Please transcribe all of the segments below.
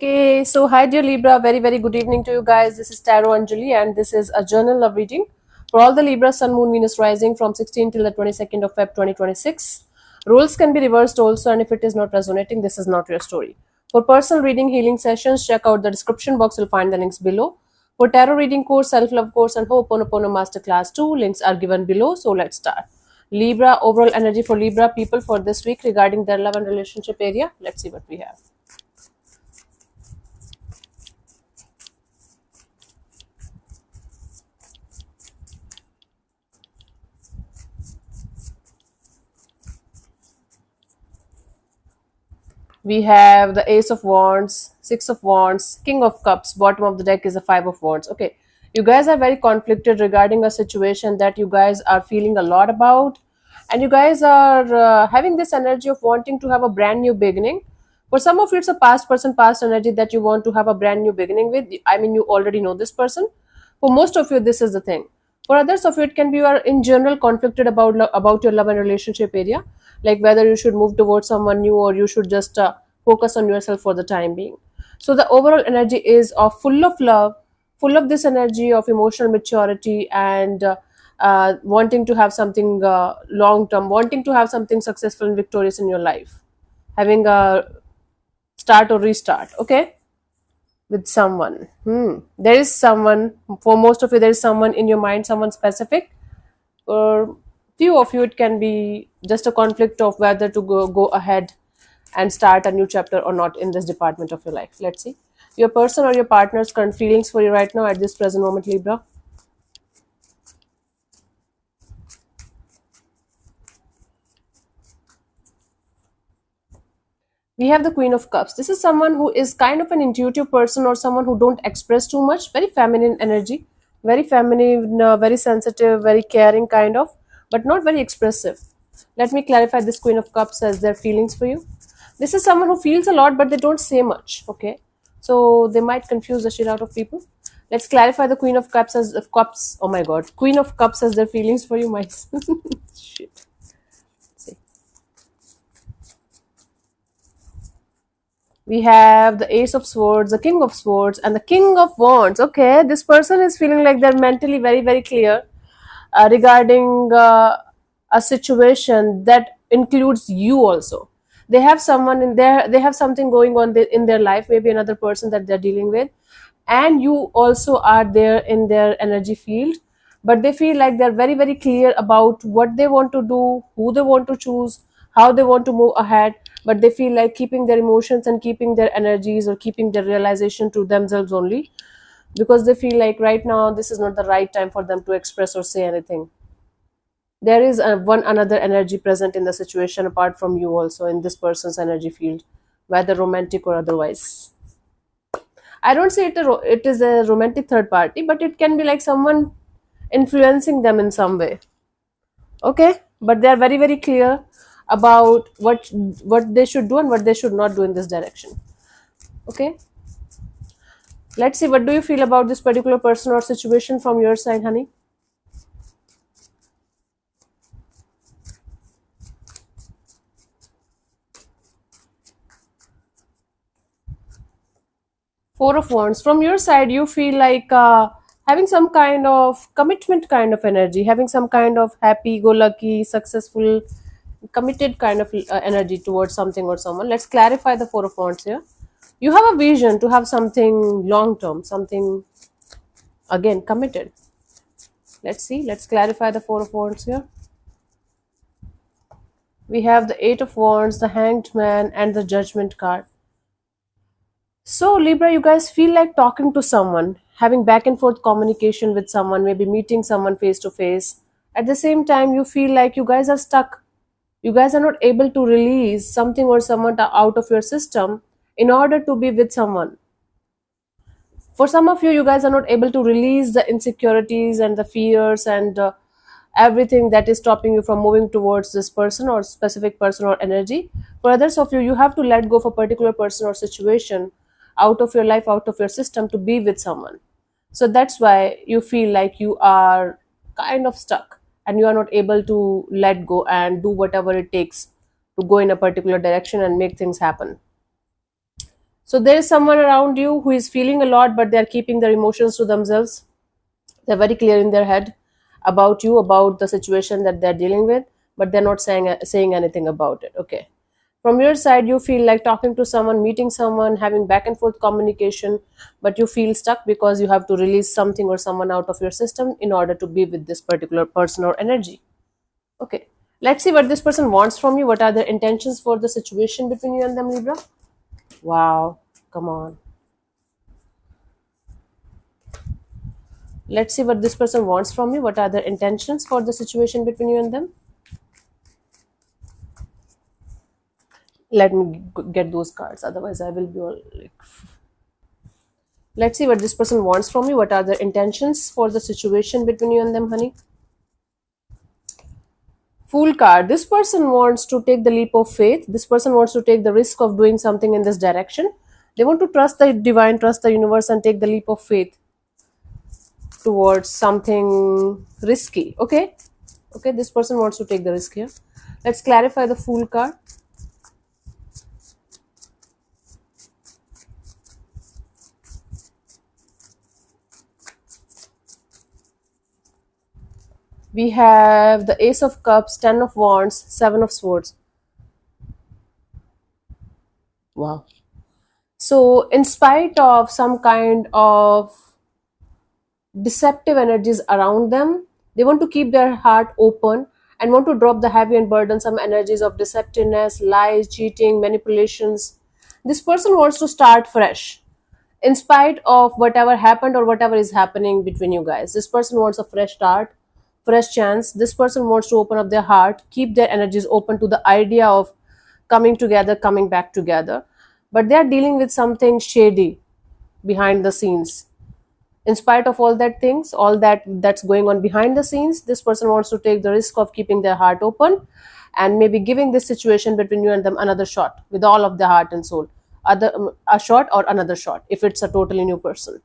Okay, so hi dear Libra, very good evening to you guys. This is Tarot Anjali and this is a journal love reading for all the Libra Sun Moon Venus rising from 16 till the 22nd of Feb 2026. Rules can be reversed also, and if it is not resonating, this is not your story. For personal reading healing sessions, check out the description box, you'll find the links below. For tarot reading course, self-love course and Ho'oponopono Masterclass 2, links are given below. So let's start. Libra, overall energy for Libra people for this week regarding their love and relationship area. Let's see what we have. We have the Ace of Wands, Six of Wands, King of Cups. Bottom of the deck is the Five of Wands. Okay, you guys are very conflicted regarding a situation that you guys are feeling a lot about, and you guys are having this energy of wanting to have a brand new beginning. For some of you, it's a past person, past energy that you want to have a brand new beginning with. I mean, you already know this person. For most of you, this is the thing. For others of you, it can be you are in general conflicted about about your love and relationship area, like whether you should move towards someone new or you should just focus on yourself for the time being. So the overall energy is of full of love, full of this energy of emotional maturity and wanting to have something long term, wanting to have something successful and victorious in your life, having a start or restart. Okay, with someone. There is someone, for most of you, there is someone in your mind, someone specific. For few of you, it can be just a conflict of whether to go ahead and start a new chapter or not in this department of your life. Let's see. Your person or your partner's current feelings for you right now at this present moment, Libra. We have the Queen of Cups. This is someone who is kind of an intuitive person or someone who don't express too much. Very feminine energy, very feminine, very sensitive, very caring kind of, but not very expressive. Let me clarify this Queen of Cups as their feelings for you. This is someone who feels a lot, but they don't say much. Okay, so they might confuse the shit out of people. Let's clarify the Queen of Cups as cups. Oh my God, Queen of Cups as their feelings for you, my shit. See. We have the Ace of Swords, the King of Swords, and the King of Wands. Okay, this person is feeling like they're mentally very clear regarding a situation that includes you also. They have someone in there, they have something going on in their life, maybe another person that they're dealing with, and you also are there in their energy field. But they feel like they're very clear about what they want to do, who they want to choose, how they want to move ahead, but they feel like keeping their emotions and keeping their energies or keeping their realization to themselves only, because they feel like right now this is not the right time for them to express or say anything. There is one another energy present in the situation apart from you also in this person's energy field, whether romantic or otherwise. I don't say it is a romantic third party, but it can be like someone influencing them in some way. Okay, but they are very clear about what they should do and what they should not do in this direction. Okay, let's see, what do you feel about this particular person or situation from your side, honey? Four of Wands. From your side, you feel like having some kind of commitment kind of energy, having some kind of happy-go-lucky, successful, committed kind of energy towards something or someone. Let's clarify the Four of Wands here. You have a vision to have something long-term, something, again, committed. Let's see. Let's clarify the Four of Wands here. We have the Eight of Wands, the Hanged Man, and the Judgment card. So, Libra, you guys feel like talking to someone, having back and forth communication with someone, maybe meeting someone face to face. At the same time, you feel like you guys are stuck. You guys are not able to release something or someone out of your system in order to be with someone. For some of you, you guys are not able to release the insecurities and the fears and everything that is stopping you from moving towards this person or specific person or energy. For others of you, you have to let go of a particular person or situation out of your life, out of your system to be with someone. So that's why you feel like you are kind of stuck and you are not able to let go and do whatever it takes to go in a particular direction and make things happen. So there is someone around you who is feeling a lot, but they're keeping their emotions to themselves. They're very clear in their head about you, about the situation that they're dealing with, but they're not saying anything about it. Okay. From your side, you feel like talking to someone, meeting someone, having back and forth communication, but you feel stuck because you have to release something or someone out of your system in order to be with this particular person or energy. Okay. Let's see what this person wants from you. What are their intentions for the situation between you and them, Libra? Wow. Come on. Let's see what this person wants from you. What are their intentions for the situation between you and them? Let me get those cards. Otherwise, I will be all like. Let's see what this person wants from you. What are their intentions for the situation between you and them, honey? Fool card. This person wants to take the leap of faith. This person wants to take the risk of doing something in this direction. They want to trust the divine, trust the universe, and take the leap of faith towards something risky. Okay. Okay, this person wants to take the risk here. Let's clarify the Fool card. We have the Ace of Cups, Ten of Wands, Seven of Swords. Wow. So, in spite of some kind of deceptive energies around them, they want to keep their heart open and want to drop the heavy and burdensome energies of deceptiveness, lies, cheating, manipulations. This person wants to start fresh in spite of whatever happened or whatever is happening between you guys. This person wants a fresh start, fresh chance. This person wants to open up their heart, keep their energies open to the idea of coming together, coming back together. But they are dealing with something shady behind the scenes. In spite of all that things, all that's going on behind the scenes, this person wants to take the risk of keeping their heart open and maybe giving this situation between you and them another shot with all of their heart and soul. A shot or another shot if it's a totally new person.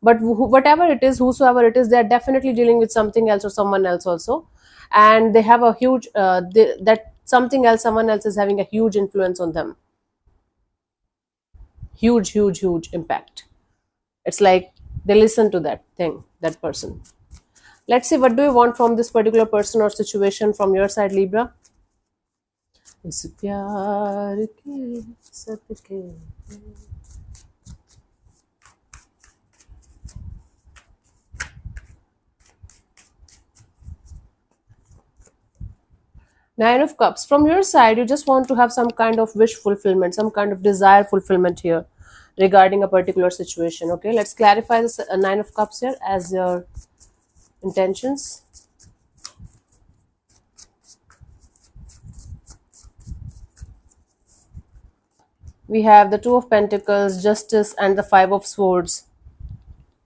But whatever it is, whosoever it is, they're definitely dealing with something else or someone else also, and they have a huge that something else, someone else is having a huge influence on them. Huge impact. It's like they listen to that thing, that person. Let's see what do you want from this particular person or situation from your side, Libra. इस प्यार के सदके Nine of Cups. From your side, you just want to have some kind of wish fulfillment, some kind of desire fulfillment here regarding a particular situation. Okay, let's clarify this Nine of Cups here as your intentions. We have the Two of Pentacles, Justice, and the Five of Swords.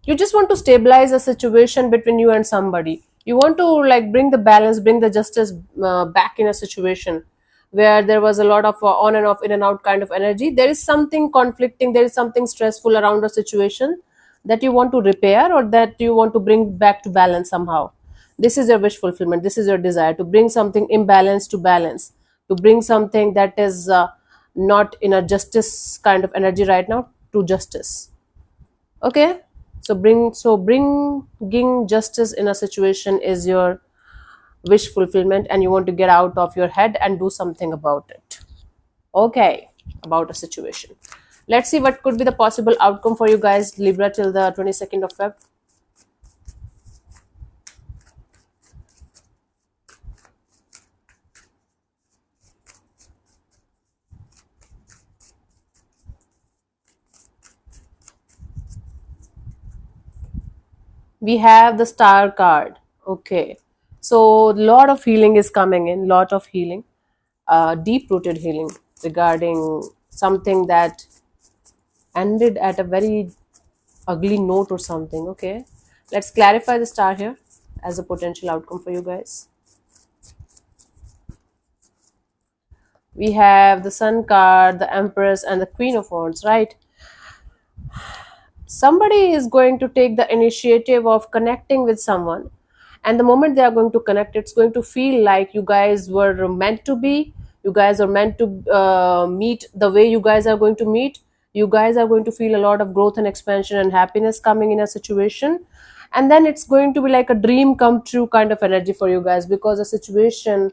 You just want to stabilize a situation between you and somebody. You want to like bring the balance, bring the justice back in a situation where there was a lot of on and off, in and out kind of energy. There is something conflicting, there is something stressful around a situation that you want to repair or that you want to bring back to balance somehow. This is your wish fulfillment. This is your desire to bring something imbalance to balance, to bring something that is not in a justice kind of energy right now to justice. Okay, so bringing justice in a situation is your wish fulfillment, and you want to get out of your head and do something about it. Okay, about a situation. Let's see what could be the possible outcome for you guys, Libra, till the 22nd of Feb. We have the Star card. Okay, so lot of healing is coming in, lot of healing, deep rooted healing regarding something that ended at a very ugly note or something. Okay, let's clarify the Star here as a potential outcome for you guys. We have the Sun card, the Empress, and the Queen of Wands, right? Somebody is going to take the initiative of connecting with someone, and the moment they are going to connect, it's going to feel like you guys were meant to be. You guys are meant to meet the way you guys are going to meet. You guys are going to feel a lot of growth and expansion and happiness coming in a situation. And then it's going to be like a dream come true kind of energy for you guys, because the situation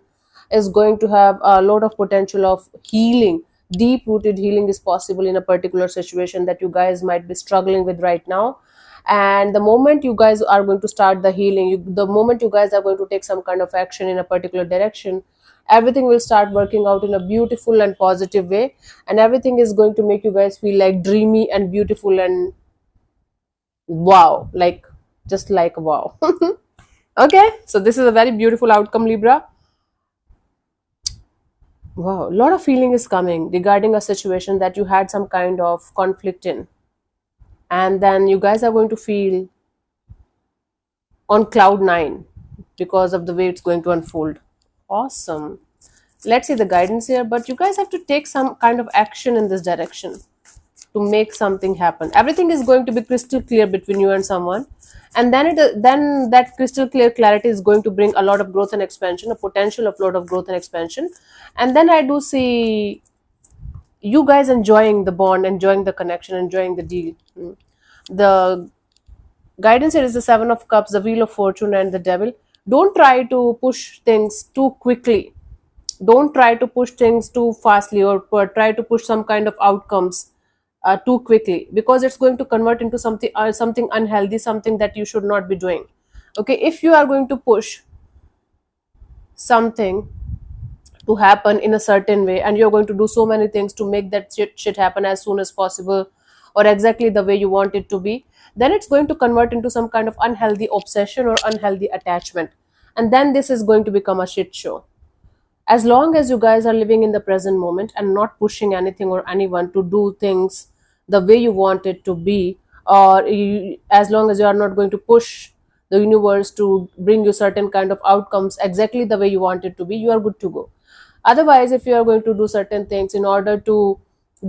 is going to have a lot of potential of healing. Deep rooted healing is possible in a particular situation that you guys might be struggling with right now. And the moment you guys are going to start the healing, the moment you guys are going to take some kind of action in a particular direction, everything will start working out in a beautiful and positive way, and everything is going to make you guys feel like dreamy and beautiful and wow, like just like wow. Okay, so this is a very beautiful outcome, Libra. Wow, a lot of feeling is coming regarding a situation that you had some kind of conflict in, and then you guys are going to feel on cloud nine because of the way it's going to unfold. Awesome. Let's see the guidance here, but you guys have to take some kind of action in this direction to make something happen. Everything is going to be crystal clear between you and someone, and then that crystal clear clarity is going to bring a lot of growth and expansion, a potential of lot of growth and expansion. And then I do see you guys enjoying the bond, enjoying the connection, enjoying the deal. The guidance here is the Seven of Cups, the Wheel of Fortune, and the Devil. Don't try to push things too quickly. Don't try to push things too fastly, or try to push some kind of outcomes too quickly, because it's going to convert into something unhealthy, something that you should not be doing. Okay, if you are going to push something to happen in a certain way, and you're going to do so many things to make that shit happen as soon as possible, or exactly the way you want it to be, then it's going to convert into some kind of unhealthy obsession or unhealthy attachment, and then this is going to become a shit show. As long as you guys are living in the present moment and not pushing anything or anyone to do things the way you want it to be, or as long as you are not going to push the universe to bring you certain kind of outcomes exactly the way you want it to be, you are good to go. Otherwise, if you are going to do certain things in order to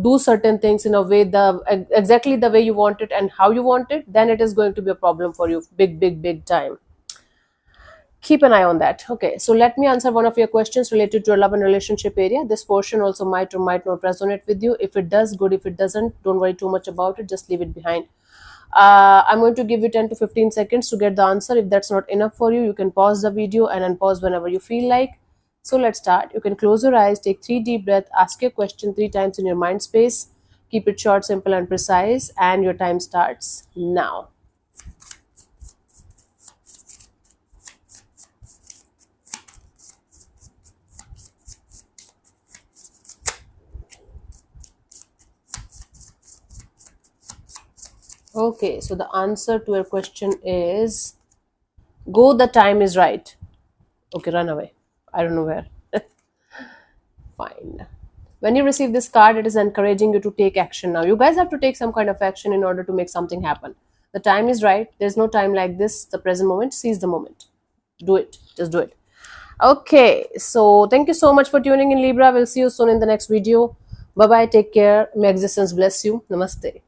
do certain things in a way exactly the way you want it and how you want it, then it is going to be a problem for you, big time. Keep an eye on that. Okay, so let me answer one of your questions related to your love and relationship area. This portion also might or might not resonate with you. If it does, good. If it doesn't, don't worry too much about it, just leave it behind. I'm going to give you 10 to 15 seconds to get the answer. If that's not enough for you, you can pause the video and unpause whenever you feel like. So let's start. You can close your eyes, take 3 deep breaths, ask your question 3 times in your mind space. Keep it short, simple, and precise, and your time starts now. Okay, so the answer to your question is go, the time is right. Okay, run away. I don't know where. Fine. When you receive this card, it is encouraging you to take action now. You guys have to take some kind of action in order to make something happen. The time is right. There's no time like this. The present moment. Seize the moment. Do it. Just do it. Okay, so thank you so much for tuning in, Libra. We'll see you soon in the next video. Bye bye. Take care. May existence bless you. Namaste.